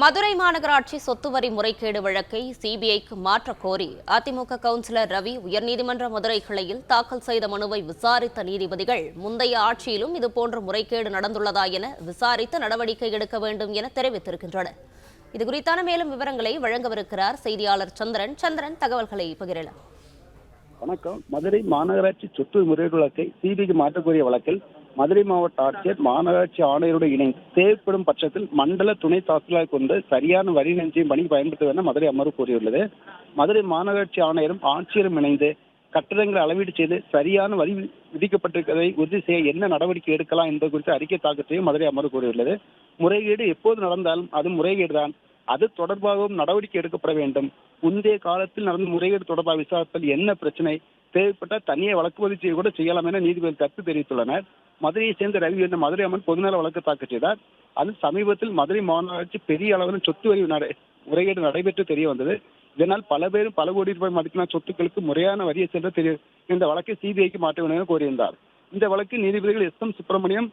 மதுரை மாநகராட்சி சொத்து வரி முறைகேடு வழக்கை சிபிஐக்கு மாற்ற கோரி அதிமுக கவுன்சிலர் ரவி உயர்நீதிமன்ற மதுரை கிளையில் தாக்கல் செய்த மனுவை விசாரித்த நீதிபதிகள் முந்தைய ஆட்சியிலும் இதுபோன்ற முறைகேடு நடந்துள்ளதா என விசாரித்து நடவடிக்கை எடுக்க வேண்டும் என தெரிவித்திருக்கின்றனர். இதுகுறித்தான மேலும் விவரங்களை வழங்கவிருக்கிறார் செய்தியாளர் சந்திரன். தகவல்களை பகிரலாம். வணக்கம். மதுரை மாநகராட்சி சொத்து முறைகேடு வழக்கை சிபிஐக்கு மாற்றக்கூடிய வழக்கில் மதுரை மாவட்ட ஆட்சியர் மாநகராட்சி ஆணையருடன் இணைந்து தேவைப்படும் பட்சத்தில் மண்டல துணை தாசில்தார் கொண்டு சரியான வரி நிர்ணயம் பணி பயன்படுத்த என மதுரை அமர்வு கூறியுள்ளது. மதுரை மாநகராட்சி ஆணையரும் ஆட்சியரும் இணைந்து கட்டடங்களை அளவீடு செய்து சரியான வரி விதிக்கப்பட்டிருப்பதை உறுதி செய்ய என்ன நடவடிக்கை எடுக்கலாம் என்பது குறித்து அறிக்கை தாக்கல் செய்ய மதுரை அமர்வு கூறியுள்ளது. முறைகேடு எப்போது நடந்தாலும் அது முறைகேடுதான். அது தொடர்பாகவும் நடவடிக்கை எடுக்கப்பட வேண்டும். முந்தைய காலத்தில் நடந்த முறைகேடு தொடர்பாக விசாரித்தல் என்ன பிரச்சனை, தேவைப்பட்ட தனியே வழக்கு பதிவு செய்ய கூட செய்யலாம் என நீதிபதிகள் கருத்து தெரிவித்துள்ளனர். மதுரையை சேர்ந்த ரவி என்ற மதுரை அம்மன் பொதுநல வழக்கு தாக்கல் செய்தார். அது சமீபத்தில் மதுரை மாநகராட்சி பெரிய அளவில் சொத்து வரி முறைகேடு நடைபெற்று தெரிய வந்தது. இதனால் பல பேரும் பல கோடி ரூபாய் மதிப்பிலான சொத்துக்களுக்கு முறையான வரியை சென்ற தெரிய இந்த வழக்கை சிபிஐக்கு மாற்ற வேண்டும் என கோரியிருந்தார். இந்த வழக்கு நீதிபதிகள் எஸ்.எம். சுப்பிரமணியம்,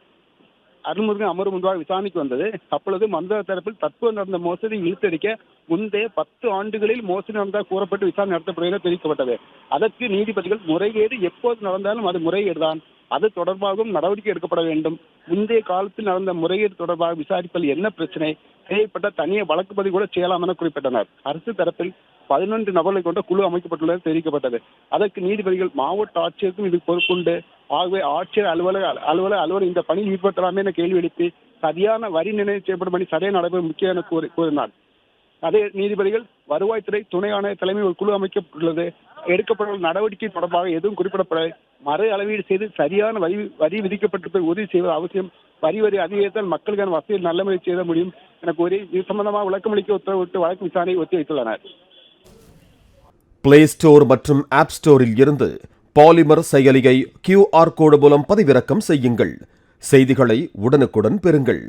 அருள்முருகன் அமர்வு முன்பாக விசாரணைக்கு வந்தது. அப்பொழுது மந்திர தரப்பில் தற்போது நடந்த மோசடி இழுத்தடிக்க முந்தைய 10 ஆண்டுகளில் மோசடி நடந்ததாக கூறப்பட்டு விசாரணை நடத்தப்படுவதாக தெரிவிக்கப்பட்டது. அதற்கு நீதிபதிகள் முறைகேடு எப்போது நடந்தாலும் அது முறைகேடுதான், அது தொடர்பாகவும் நடவடிக்கை எடுக்கப்பட வேண்டும். முந்தைய காலத்தில் நடந்த முறைகேடு தொடர்பாக விசாரிப்பதில் என்ன பிரச்சனை, தேவைப்பட்ட தனியே வழக்கு பதிவு கூட செய்யலாம் என குறிப்பிட்டனர். அரசு தரப்பில் 11 நபர்களை கொண்ட குழு அமைக்கப்பட்டுள்ளது தெரிவிக்கப்பட்டது. அதற்கு நீதிபதிகள் மாவட்ட ஆட்சியருக்கும் இது பொறுப்புண்டு, ஆகவே ஆட்சியர் அலுவலர் இந்த பணியில் ஈடுபட்டலாமே என கேள்வி எழுப்பி சரியான வரி நிர்ணயம் செய்யப்படும் பணி சரியான நடைபெறும் முக்கிய என கூறினார். அதே நீதிபதிகள் வருவாய்த்துறை துணை ஆணையர் தலைமையில் ஒரு குழு அமைக்கப்பட்டுள்ளது. எடுக்கப்பட்டுள்ள நடவடிக்கை தொடர்பாக எதுவும் குறிப்பிடப்பட மறு அளவீடு செய்து சரியான வரி விதிக்கப்பட்டிருப்பதை உறுதி செய்வது அவசியம். வரி அதிகரித்தால் மக்களுக்கான வசதியில் நல்ல முறை செய்த முடியும் என கூறி இது சம்பந்தமாக விளக்கமளிக்க உத்தரவிட்டு வழக்கு விசாரணையை ஒத்திவைத்துள்ளனர். பிளே ஸ்டோர் மற்றும் ஆப் ஸ்டோரில் இருந்து பாலிமர் செயலியை QR கோடு மூலம் பதிவிறக்கம் செய்யுங்கள். செய்திகளை உடனுக்குடன் பெறுங்கள்.